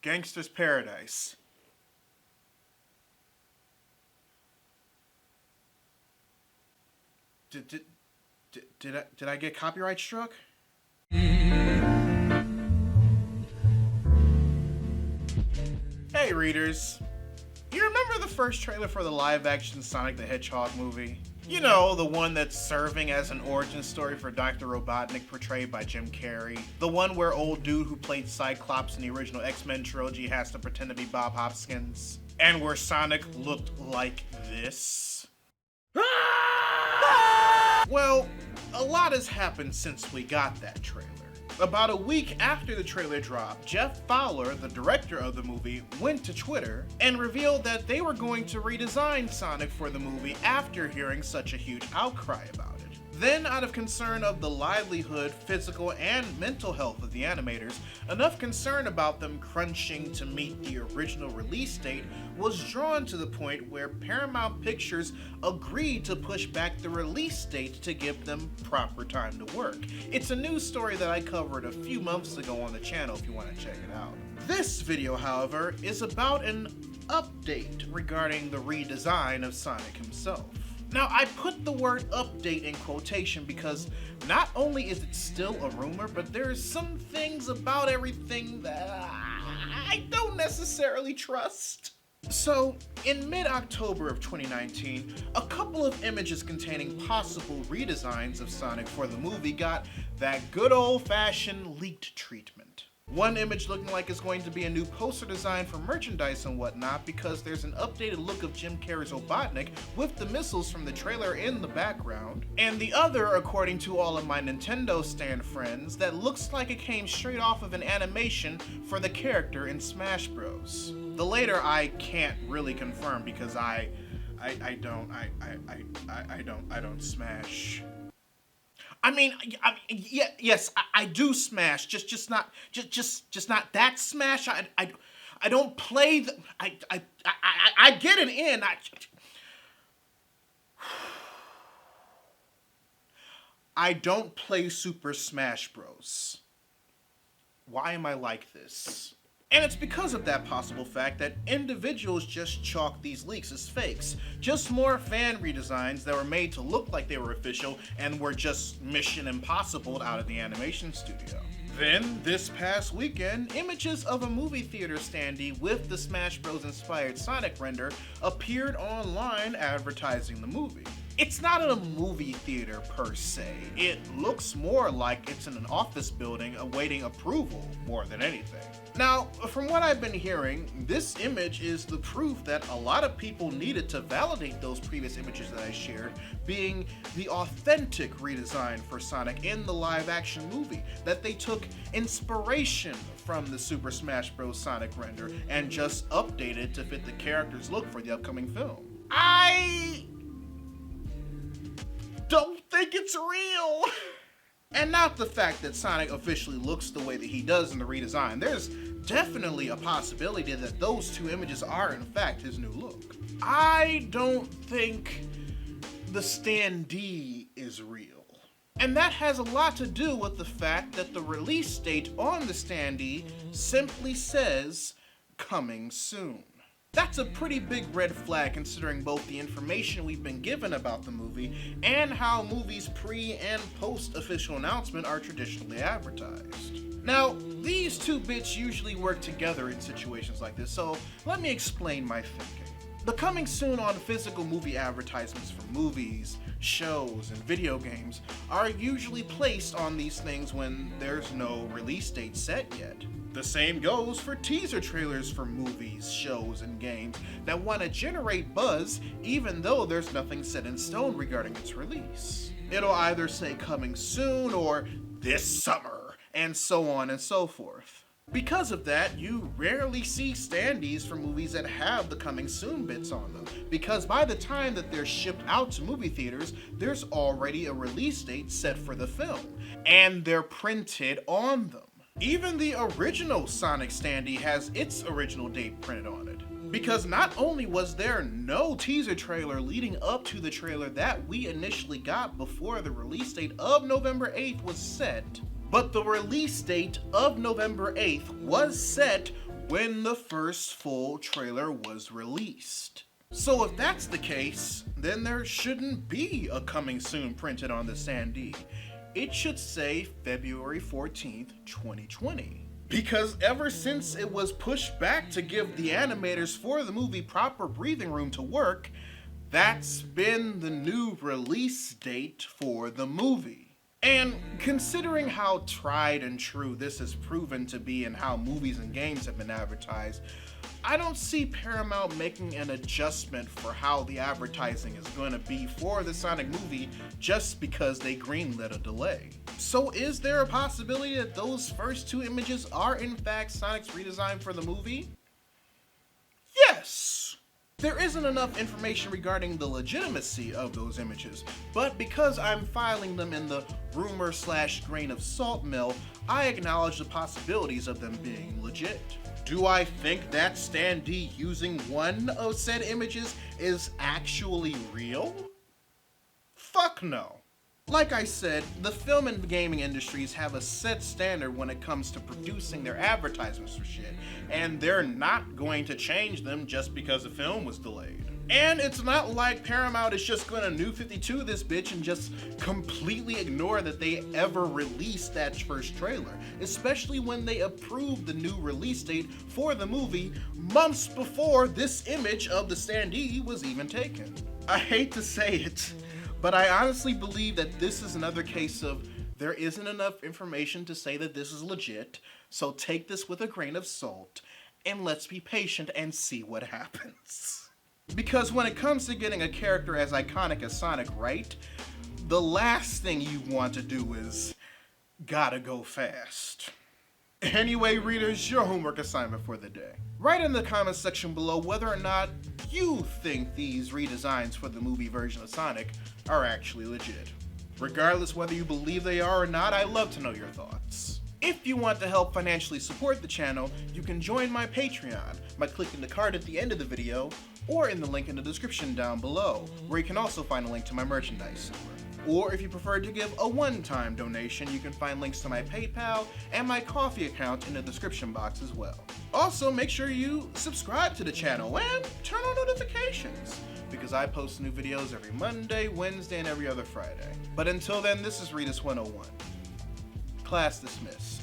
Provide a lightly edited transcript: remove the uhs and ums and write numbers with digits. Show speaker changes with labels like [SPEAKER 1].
[SPEAKER 1] Gangster's Paradise. Did I get copyright struck? Hey readers, you remember the first trailer for the live-action Sonic the Hedgehog movie? You know, the one that's serving as an origin story for Dr. Robotnik portrayed by Jim Carrey. The one where old dude who played Cyclops in the original X-Men trilogy has to pretend to be Bob Hoskins. And where Sonic looked like this. Well, a lot has happened since we got that trailer. About a week after the trailer dropped, Jeff Fowler, the director of the movie, went to Twitter and revealed that they were going to redesign Sonic for the movie after hearing such a huge outcry about it. Then, out of concern of the livelihood, physical, and mental health of the animators, enough concern about them crunching to meet the original release date was drawn to the point where Paramount Pictures agreed to push back the release date to give them proper time to work. It's a news story that I covered a few months ago on the channel if you want to check it out. This video, however, is about an update regarding the redesign of Sonic himself. Now, I put the word update in quotation because not only is it still a rumor, but there's some things about everything that I don't necessarily trust. So, in mid-October of 2019, a couple of images containing possible redesigns of Sonic for the movie got that good old-fashioned leaked treatment. One image looking like it's going to be a new poster design for merchandise and whatnot because there's an updated look of Jim Carrey's Robotnik with the missiles from the trailer in the background. And the other, according to all of my Nintendo stand friends, that looks like it came straight off of an animation for the character in Smash Bros. The later I can't really confirm because I don't smash. Yes, I do smash, just not that smash. I don't play the, I get it in. I don't play Super Smash Bros. Why am I like this? And it's because of that possible fact that individuals just chalk these leaks as fakes. Just more fan redesigns that were made to look like they were official and were just Mission Impossible out of the animation studio. Then, this past weekend, images of a movie theater standee with the Smash Bros. Inspired Sonic render appeared online advertising the movie. It's not a movie theater per se. It looks more like it's in an office building awaiting approval more than anything. Now, from what I've been hearing, this image is the proof that a lot of people needed to validate those previous images that I shared being the authentic redesign for Sonic in the live-action movie, that they took inspiration from the Super Smash Bros. Sonic render and just updated to fit the character's look for the upcoming film. I don't think it's real. And not the fact that Sonic officially looks the way that he does in the redesign. There's definitely a possibility that those two images are in fact his new look. I don't think the standee is real. And that has a lot to do with the fact that the release date on the standee simply says, coming soon. That's a pretty big red flag considering both the information we've been given about the movie and how movies pre and post official announcement are traditionally advertised. Now, these two bits usually work together in situations like this, so let me explain my thinking. The coming soon on physical movie advertisements for movies, shows, and video games are usually placed on these things when there's no release date set yet. The same goes for teaser trailers for movies, shows, and games that want to generate buzz even though there's nothing set in stone regarding its release. It'll either say coming soon or this summer, and so on and so forth. Because of that, you rarely see standees for movies that have the coming soon bits on them, because by the time that they're shipped out to movie theaters, there's already a release date set for the film, and they're printed on them. Even the original Sonic standee has its original date printed on it. Because not only was there no teaser trailer leading up to the trailer that we initially got before the release date of November 8th was set, but the release date of November 8th was set when the first full trailer was released. So if that's the case, then there shouldn't be a coming soon printed on the standee. It should say February 14th, 2020. Because ever since it was pushed back to give the animators for the movie proper breathing room to work, that's been the new release date for the movie. And considering how tried and true this has proven to be in how movies and games have been advertised, I don't see Paramount making an adjustment for how the advertising is going to be for the Sonic movie just because they greenlit a delay. So is there a possibility that those first two images are in fact Sonic's redesign for the movie? Yes! There isn't enough information regarding the legitimacy of those images, but because I'm filing them in the rumor/grain of salt mill, I acknowledge the possibilities of them being legit. Do I think that standee using one of said images is actually real? Fuck no. Like I said, the film and gaming industries have a set standard when it comes to producing their advertisements for shit, and they're not going to change them just because the film was delayed. And it's not like Paramount is just gonna New 52 this bitch and just completely ignore that they ever released that first trailer, especially when they approved the new release date for the movie months before this image of the standee was even taken. I hate to say it, but I honestly believe that this is another case of there isn't enough information to say that this is legit, so take this with a grain of salt, and let's be patient and see what happens. Because when it comes to getting a character as iconic as Sonic right, the last thing you want to do is gotta go fast. Anyway, readers, your homework assignment for the day. Write in the comments section below whether or not you think these redesigns for the movie version of Sonic are actually legit. Regardless whether you believe they are or not, I'd love to know your thoughts. If you want to help financially support the channel, you can join my Patreon by clicking the card at the end of the video or in the link in the description down below, where you can also find a link to my merchandise store. Or if you prefer to give a one-time donation, you can find links to my PayPal and my Ko-fi account in the description box as well. Also, make sure you subscribe to the channel and turn on notifications, because I post new videos every Monday, Wednesday, and every other Friday. But until then, this is Readus 101. Class dismissed.